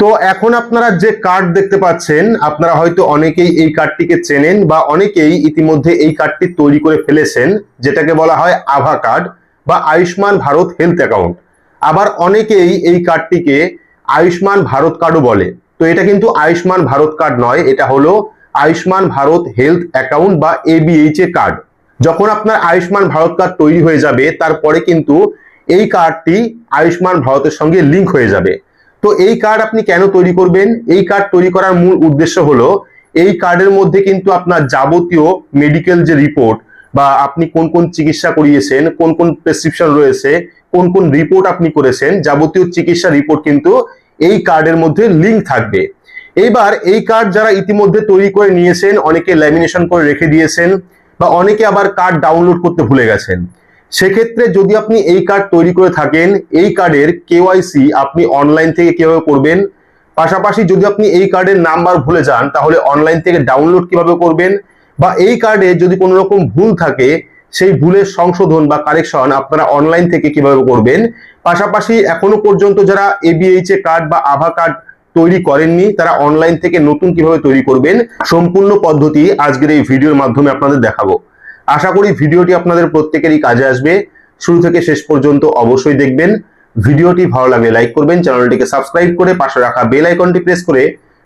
তো এখন আপনারা যে কার্ড দেখতে পাচ্ছেন, আপনারা হয়তো অনেকেই এই কার্ডটিকে চেনেন বা অনেকেই ইতিমধ্যে এই কার্ডটি তৈরি করে ফেলেছেন, যেটাকে বলা হয় আভা কার্ড বা আয়ুষ্মান ভারত হেলথ অ্যাকাউন্ট। আবার অনেকেই এই কার্ডটিকে আয়ুষ্মান ভারত কার্ডও বলে। তো এটা কিন্তু আয়ুষ্মান ভারত কার্ড নয়, এটা হলো আয়ুষ্মান ভারত হেলথ অ্যাকাউন্ট বা এবিএইচ এ কার্ড। যখন আপনার আয়ুষ্মান ভারত কার্ড তৈরি হয়ে যাবে, তারপরে কিন্তু এই কার্ডটি আয়ুষ্মান ভারতের সঙ্গে লিংক হয়ে যাবে। তো এই কার্ড আপনি কেন তৈরি করবেন? এই কার্ড তৈরি করার মূল উদ্দেশ্য হলো এই কার্ডের মধ্যে কিন্তু আপনার যাবতীয় মেডিকেল যে রিপোর্ট বা আপনি কোন কোন চিকিৎসা করিয়েছেন, কোন কোন প্রেসক্রিপশন রয়েছে, কোন কোন রিপোর্ট আপনি করেছেন, যাবতীয় চিকিৎসা রিপোর্ট কিন্তু এই কার্ডের মধ্যে লিংক থাকবে। এইবার এই কার্ড যারা ইতিমধ্যে তৈরি করে নিয়েছেন, অনেকে ল্যামিনেশন করে রেখে দিয়েছেন বা অনেকে আবার কার্ড ডাউনলোড করতে ভুলে গেছেন। সেক্ষেত্রে যদি আপনি এই কার্ড তৈরি করে থাকেন, এই কার্ডের কেওয়াইসি আপনি অনলাইন থেকে কিভাবে করবেন, পাশাপাশি যদি আপনি এই কার্ডের নাম্বার ভুলে যান তাহলে অনলাইন থেকে ডাউনলোড কিভাবে করবেন, বা এই কার্ডে যদি কোনো রকম ভুল থাকে সেই ভুলের সংশোধন বা কারেকশন আপনারা অনলাইন থেকে কিভাবে করবেন, পাশাপাশি এখনো পর্যন্ত যারা এবিএইচ এ কার্ড বা আভা কার্ড তৈরি করেননি তারা অনলাইন থেকে নতুন কিভাবে তৈরি করবেন, সম্পূর্ণ পদ্ধতি আজকের এই ভিডিওর মাধ্যমে আপনাদের দেখাবো। আশা করি ভিডিওটি আপনাদের প্রত্যেকেরই কাজে আসবে। শুরু থেকে শেষ পর্যন্ত অবশ্যই দেখবেন। ভিডিওটি ভালো লাগলে লাইক করবেন, চ্যানেলটিকে সাবস্ক্রাইব করে পাশে রাখা বেল আইকনটি প্রেস করে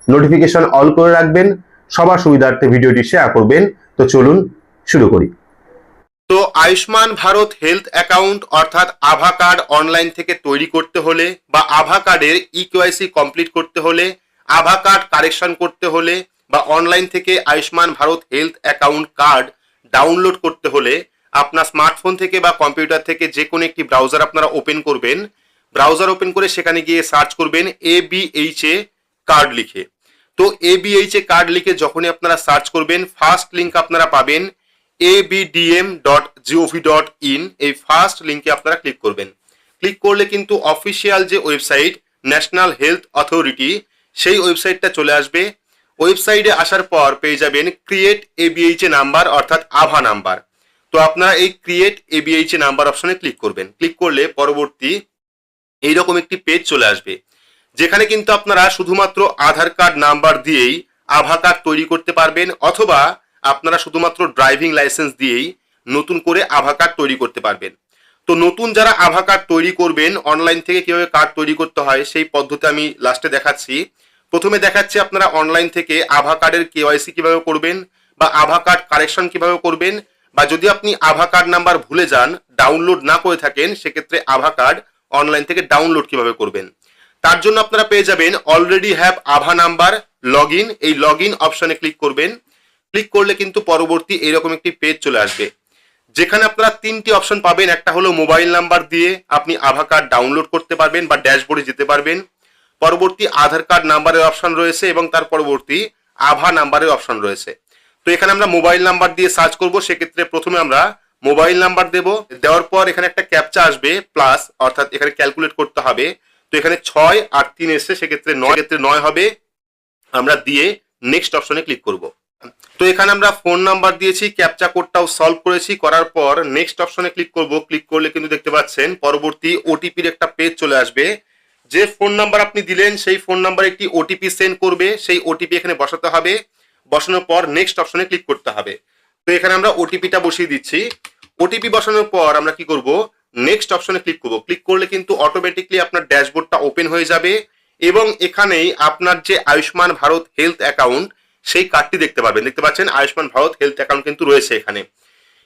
নোটিফিকেশন অল করে রাখবেন। সবার সুবিধার্থে ভিডিওটি শেয়ার করবেন। তো চলুন শুরু করি। তো আয়ুষ্মান ভারত হেলথ অ্যাকাউন্ট অর্থাৎ আভা কার্ড অনলাইন থেকে তৈরি করতে হলে বা আভা কার্ডের ইকেওয়াইসি কমপ্লিট করতে হলে, আভা কার্ড কারেকশন করতে হলে বা অনলাইন থেকে Ayushman Bharat health account card download করতে হলে আপনার স্মার্টফোন থেকে বা কম্পিউটার থেকে যে কোনো একটি ব্রাউজার আপনারা ওপেন করবেন। ব্রাউজার ওপেন করে সেখানে গিয়ে সার্চ করবেন এবিএইচএ কার্ড লিখে। তো এবিএইচএ কার্ড লিখে যখনই আপনারা সার্চ করবেন, ফার্স্ট লিঙ্ক আপনারা পাবেন abdm.gov.in। এই ফার্স্ট লিঙ্কে আপনারা ক্লিক করবেন। ক্লিক করলে কিন্তু অফিসিয়াল যে ওয়েবসাইট ন্যাশনাল হেলথ অথরিটি, সেই ওয়েবসাইটটা চলে আসবে। ওয়েবসাইটে আসার পর পেয়ে যাবেন ক্রিয়েট এবিএইচএ নাম্বার অর্থাৎ আভা নাম্বার। তো আপনারা এই ক্রিয়েট এবিএইচএ নাম্বার অপশনে ক্লিক করবেন। ক্লিক করলে পরবর্তী এইরকম একটি পেজ চলে আসবে, যেখানে কিন্তু আপনারা শুধুমাত্র আধার কার্ড নাম্বার দিয়েই আভা কার্ড তৈরি করতে পারবেন, অথবা আপনারা শুধুমাত্র ড্রাইভিং লাইসেন্স দিয়েই নতুন করে আভা কার্ড তৈরি করতে পারবেন। তো নতুন যারা আভা কার্ড তৈরি করবেন, অনলাইন থেকে কিভাবে কার্ড তৈরি করতে হয় সেই পদ্ধতি আমি লাস্টে দেখাচ্ছি। প্রথমে দেখাচ্ছি আপনারা অনলাইন থেকে আভা কার্ডের কেওয়াইসি কিভাবে করবেন বা আভা কার্ড কারেকশন কিভাবে করবেন, বা যদি আপনি আভা কার্ড নাম্বার ভুলে যান, ডাউনলোড না করে থাকেন, সেক্ষেত্রে আভা কার্ড অনলাইন থেকে ডাউনলোড কিভাবে করবেন। তার জন্য আপনারা পেয়ে যাবেন অলরেডি হ্যাভ আভা নাম্বার লগ ইন। এই লগ ইন অপশনে ক্লিক করবেন। ক্লিক করলে কিন্তু পরবর্তী এরকম একটি পেজ চলে আসবে, যেখানে আপনারা তিনটি অপশন পাবেন। একটা হলো মোবাইল নাম্বার দিয়ে আপনি আভা কার্ড ডাউনলোড করতে পারবেন বা ড্যাশবোর্ডে যেতে পারবেন। পরবর্তী আধার কার্ড নাম্বারের অপশন রয়েছে এবং তার পরবর্তী আভা নাম্বারের অপশন রয়েছে। তো এখানে আমরা মোবাইল নাম্বার দিয়ে সার্চ করব। সেক্ষেত্রে প্রথমে আমরা মোবাইল নাম্বার দেব। দেওয়ার পর এখানে একটা ক্যাপচা আসবে প্লাস, অর্থাৎ এখানে ক্যালকুলেট করতে হবে। তো এখানে 6 আর 3 এসছে, সেক্ষেত্রে 9 হবে। আমরা দিয়ে নেক্সট অপশনে ক্লিক করব। তো এখানে আমরা ফোন নাম্বার দিয়েছি, ক্যাপচা কোডটাও সলভ করেছি। করার পর নেক্সট অপশনে ক্লিক করব। ক্লিক করলে কিন্তু দেখতে পাচ্ছেন পরবর্তী ওটিপির একটা পেজ চলে আসবে। যে ফোন নাম্বার আপনি দিলেন সেই ফোন নাম্বারে একটি ওটিপি সেন্ড করবে, সেই ওটিপি এখানে বসাতে হবে। বসানোর পর নেক্সট অপশনে ক্লিক করতে হবে। তো এখানে আমরা ওটিপিটা বসিয়ে দিচ্ছি। ওটিপি বসানোর পর আমরা কি করব, নেক্সট অপশনে ক্লিক করব। ক্লিক করলে কিন্তু অটোমেটিকলি আপনার ড্যাশবোর্ডটা ওপেন হয়ে যাবে এবং এখানেই আপনার যে আয়ুষ্মান ভারত হেলথ অ্যাকাউন্ট সেই কার্ডটি দেখতে পাবেন। দেখতে পাচ্ছেন আয়ুষ্মান ভারত হেলথ অ্যাকাউন্ট কিন্তু রয়েছে এখানে।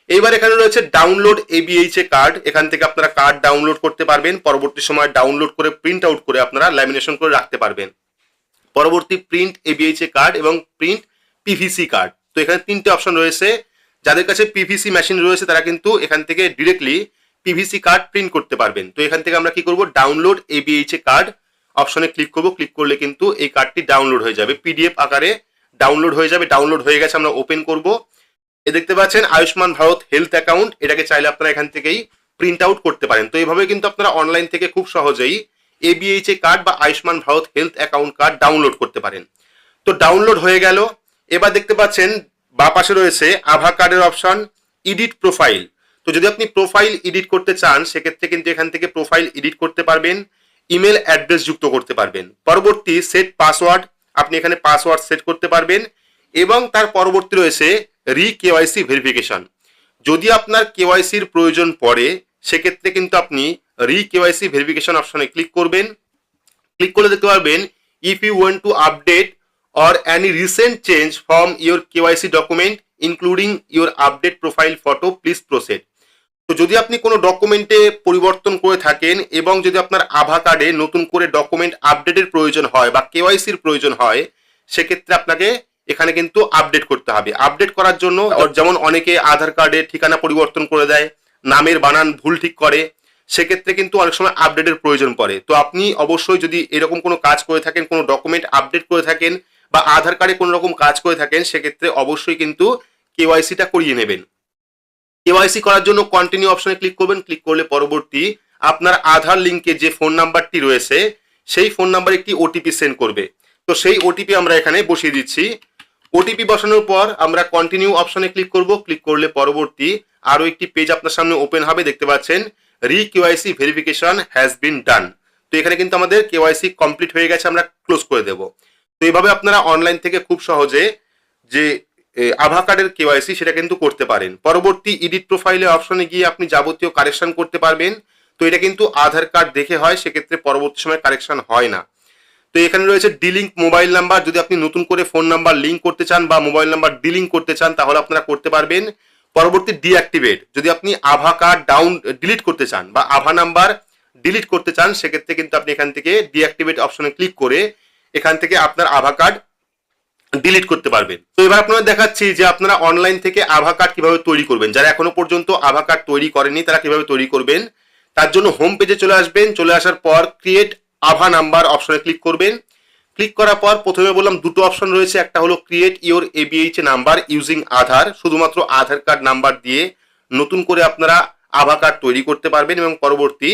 এইবার এখানে রয়েছে ডাউনলোড এবিএইচএ কার্ড। এখান থেকে আপনারা কার্ড ডাউনলোড করতে পারবেন। পরবর্তী সময় ডাউনলোড করে প্রিন্ট আউট করে আপনারা ল্যামিনেশন করে রাখতে পারবেন। পরবর্তী প্রিন্ট এবিএইচএ কার্ড এবং প্রিন্ট পিভিসি কার্ড। তো এখানে তিনটে অপশন রয়েছে। যাদের কাছে পিভিসি মেশিন রয়েছে তারা কিন্তু এখান থেকে ডিরেক্টলি পিভিসি কার্ড প্রিন্ট করতে পারবেন। তো এখান থেকে আমরা কি করব, ডাউনলোড এবিএইচএ কার্ড অপশনে ক্লিক করব। ক্লিক করলে কিন্তু এই কার্ডটি ডাউনলোড হয়ে যাবে, পিডিএফ আকারে ডাউনলোড হয়ে যাবে। ডাউনলোড হয়ে গেছে, আমরা ওপেন করব। এ দেখতে পাচ্ছেন আয়ুষ্মান ভারত হেলথ অ্যাকাউন্ট। এটাকে চাইলে আপনারা এখান থেকেই প্রিন্ট আউট করতে পারেন। তো এইভাবে কিন্তু আপনারা অনলাইন থেকে খুব সহজেই এবিএইচএ কার্ড বা Ayushman Bharat health account card download করতে পারেন। তো ডাউনলোড হয়ে গেল। এবার দেখতে পাচ্ছেন বাঁ পাশে রয়েছে আভা কার্ডের অপশন, এডিট প্রোফাইল। তো যদি আপনি প্রোফাইল এডিট করতে চান সেক্ষেত্রে কিন্তু এখান থেকে প্রোফাইল এডিট করতে পারবেন ইমেল অ্যাড্রেস যুক্ত করতে পারবেন। পরবর্তী সেট পাসওয়ার্ড, আপনি এখানে পাসওয়ার্ড সেট করতে পারবেন এবং তার পরবর্তী রয়েছে কেওয়াইসি ভেরিফিকেশন। যদি আপনার কেওয়াইসির প্রয়োজন পড়ে সেক্ষেত্রে কিন্তু আপনি কেওয়াইসি ভেরিফিকেশন অপশনে ক্লিক করবেন। ক্লিক করলে দেখতে পারবেন if you want to update or any recent change from your KYC document including your update profile photo, please proceed. তো যদি আপনি কোনো ডকুমেন্টে পরিবর্তন করে থাকেন এবং যদি আপনার আধার কার্ডে নতুন করে ডকুমেন্ট আপডেটের প্রয়োজন হয় বা কেওয়াইসির প্রয়োজন হয় সেক্ষেত্রে আপনাকে এখানে কিন্তু আপডেট করতে হবে। আপডেট করার জন্য যেমন অনেকে আধার কার্ডে ঠিকানা পরিবর্তন করে দেয়, নামের বানান ভুল ঠিক করে, সেক্ষেত্রে কিন্তু অনেক সময় আপডেটের প্রয়োজন পড়ে। তো আপনি অবশ্যই যদি এরকম কোনো কাজ করে থাকেন, কোনো ডকুমেন্ট আপডেট করে থাকেন বা আধার কার্ডে কোনো রকম কাজ করে থাকেন সেক্ষেত্রে অবশ্যই কিন্তু কেওয়াইসিটা করিয়ে নেবেন। কেওয়াইসি করার জন্য কন্টিনিউ অপশনে ক্লিক করবেন। ক্লিক করলে পরবর্তী আপনার আধার লিঙ্কে যে ফোন নাম্বারটি রয়েছে সেই ফোন নাম্বারে একটি ওটিপি সেন্ড করবে। তো সেই ওটিপি আমরা এখানে বসিয়ে দিচ্ছি। ওটিপি বসানোর পর আমরা কন্টিনিউ অপশনে ক্লিক করব। ক্লিক করলে পরবর্তী আরো একটি পেজ আপনার সামনে ওপেন হবে, দেখতে পাচ্ছেন কেওয়াইসি ভেরিফিকেশন হ্যাজ বিন ডান। তো এখানে কিন্তু আমাদের কেওয়াইসি কমপ্লিট হয়ে গেছে, আমরা ক্লোজ করে দেব। তো এইভাবে আপনারা অনলাইন থেকে খুব সহজে যে আধার কার্ডের কেওয়াইসি সেটা কিন্তু করতে পারেন। পরবর্তী এডিট প্রোফাইলে অপশনে গিয়ে আপনি যাবতীয় কারেকশন করতে পারবেন। তো এটা কিন্তু আধার কার্ড দেখে হয়, সেক্ষেত্রে পরবর্তী সময় কারেকশন হয় না। তো এখানে রয়েছে ডিলিঙ্ক মোবাইল নাম্বার, যদি আপনি নতুন করে ফোন নাম্বার লিঙ্ক করতে চান বা মোবাইল নাম্বার ডিলিঙ্ক করতে চান তাহলে আপনারা করতে পারবেন। পরবর্তী ডিঅ্যাক্টিভেট, যদি আপনি আভা কার্ড ডিলিট করতে চান বা আভা নাম্বার ডিলিট করতে চান সেক্ষেত্রে কিন্তু আপনি এখান থেকে ডিঅ্যাক্টিভেট অপশনে ক্লিক করে এখান থেকে আপনার আভা কার্ড ডিলিট করতে পারবেন। তো এবার আপনারা দেখাচ্ছি যে আপনারা অনলাইন থেকে আভা কার্ড কিভাবে তৈরি করবেন। যারা এখনো পর্যন্ত আভা কার্ড তৈরি করেনি তারা কিভাবে তৈরি করবেন, তার জন্য হোম পেজে চলে আসবেন। চলে আসার পর ক্রিয়েট আভা নাম্বার অপশনে ক্লিক করবেন। ক্লিক করার পর প্রথমে বললাম দুটো অপশন রয়েছে, একটা হলো create your ABH number using Aadhaar, শুধুমাত্র আধার কার্ড নাম্বার দিয়ে নতুন করে আপনারা আভা কার্ড তৈরি করতে পারবেন এবং পরবর্তী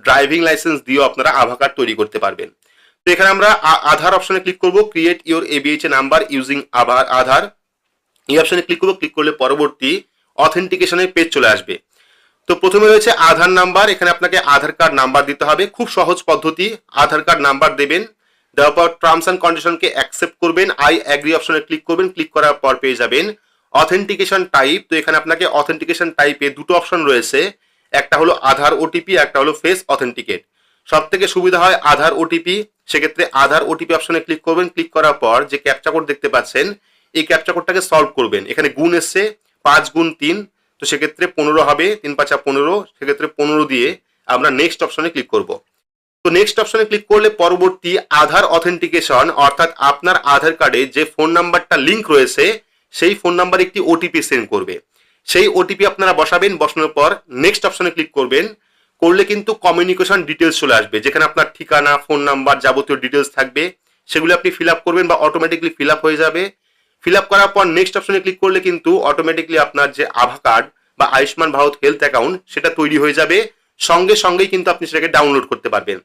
ড্রাইভিং লাইসেন্স দিয়েও আপনারা আভা কার্ড তৈরি করতে পারবেন। তো এখানে আমরা আধার অপশনে ক্লিক করব, create your ABH number using Aadhaar এই অপশনে ক্লিক করব। ক্লিক করলে পরবর্তী অথেন্টিকেশনের পেজ চলে আসবে। তো প্রথমে রয়েছে আধার নাম্বার, এখানে আপনাকে আধার কার্ড নাম্বার দিতে হবে। খুব সহজ পদ্ধতি, আধার কার্ড নাম্বার দেবেন, দেওয়ার পর টার্মস অ্যান্ড কন্ডিশনকে অ্যাকসেপ্ট করবেন, আই অ্যাগ্রি অপশনে ক্লিক করবেন। ক্লিক করার পর পেয়ে যাবেন অথেন্টিকেশন টাইপ। তো এখানে আপনাকে অথেন্টিকেশন টাইপে দুটো অপশন রয়েছে, একটা হলো আধার ওটিপি, একটা হলো ফেস অথেন্টিকেট। সব থেকে সুবিধা হয় আধার ওটিপি, সেক্ষেত্রে আধার ওটিপি অপশনে ক্লিক করবেন। ক্লিক করার পর যে ক্যাপচা কোড দেখতে পাচ্ছেন এই ক্যাপচা কোডটাকে সলভ করবেন। এখানে গুণ এসছে 5 গুণ 3, তো সেক্ষেত্রে 15 হবে, 3 5 15, সেক্ষেত্রে 15 দিয়ে আমরা নেক্সট অপশনে ক্লিক করব। তো নেক্সট অপশনে ক্লিক করলে পরবর্তী আধার অথেন্টিকেশন, অর্থাৎ আপনার আধার কার্ডে যে ফোন নাম্বারটা লিঙ্ক রয়েছে সেই ফোন নাম্বারে একটি ওটিপি সেন্ড করবে। সেই ওটিপি আপনারা বসাবেন, বসানোর পর নেক্সট অপশনে ক্লিক করবেন। করলে কিন্তু কমিউনিকেশন ডিটেলস চলে আসবে, যেখানে আপনার ঠিকানা, ফোন নাম্বার, যাবতীয় ডিটেলস থাকবে, সেগুলো আপনি ফিল আপ করবেন বা অটোমেটিকলি ফিল আপ হয়ে যাবে। ফিল আপ করার পর নেক্সট অপশনে ক্লিক করলে কিন্তু অটোমেটিকলি আপনার যে আভা কার্ড বা আয়ুষ্মান ভারত হেলথ অ্যাকাউন্ট সেটা তৈরি হয়ে যাবে, সঙ্গে সঙ্গেই কিন্তু আপনি সেটাকে ডাউনলোড করতে পারবেন।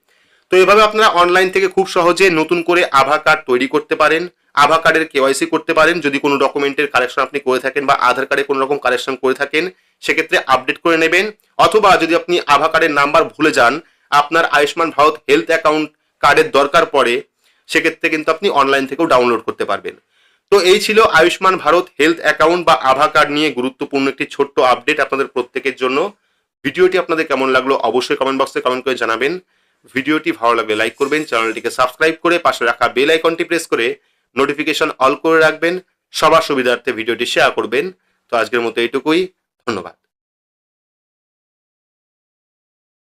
তো এভাবে আপনারা অনলাইন থেকে খুব সহজে নতুন করে আভা কার্ড তৈরি করতে পারেন, আভা কার্ডের কেওয়াইসি করতে পারেন। যদি কোনো ডকুমেন্টের কারেকশন আপনি করে থাকেন বা আধার কার্ডে কোনো রকম কারেকশন করে থাকেন সেক্ষেত্রে আপডেট করে নেবেন, অথবা যদি আপনি আভা কার্ডের নাম্বার ভুলে যান, আপনার আয়ুষ্মান ভারত হেলথ অ্যাকাউন্ট কার্ডের দরকার পড়ে, সেক্ষেত্রে কিন্তু আপনি অনলাইন থেকেও ডাউনলোড করতে পারবেন। তো এই ছিল আয়ুষ্মান ভারত হেলথ অ্যাকাউন্ট বা আভা কার্ড নিয়ে গুরুত্বপূর্ণ একটি ছোট্ট আপডেট আপনাদের প্রত্যেকের জন্য। ভিডিওটি আপনাদের কেমন লাগলো অবশ্যই কমেন্ট বক্সে কমেন্ট করে জানাবেন। ভিডিওটি ভালো লাগলে লাইক করবেন, চ্যানেলটিকে সাবস্ক্রাইব করে পাশে রাখা বেল আইকনটি প্রেস করে নোটিফিকেশন অল করে রাখবেন। সবার সুবিধার্থে ভিডিওটি শেয়ার করবেন। তো আজকের মতো এইটুকুই, ধন্যবাদ।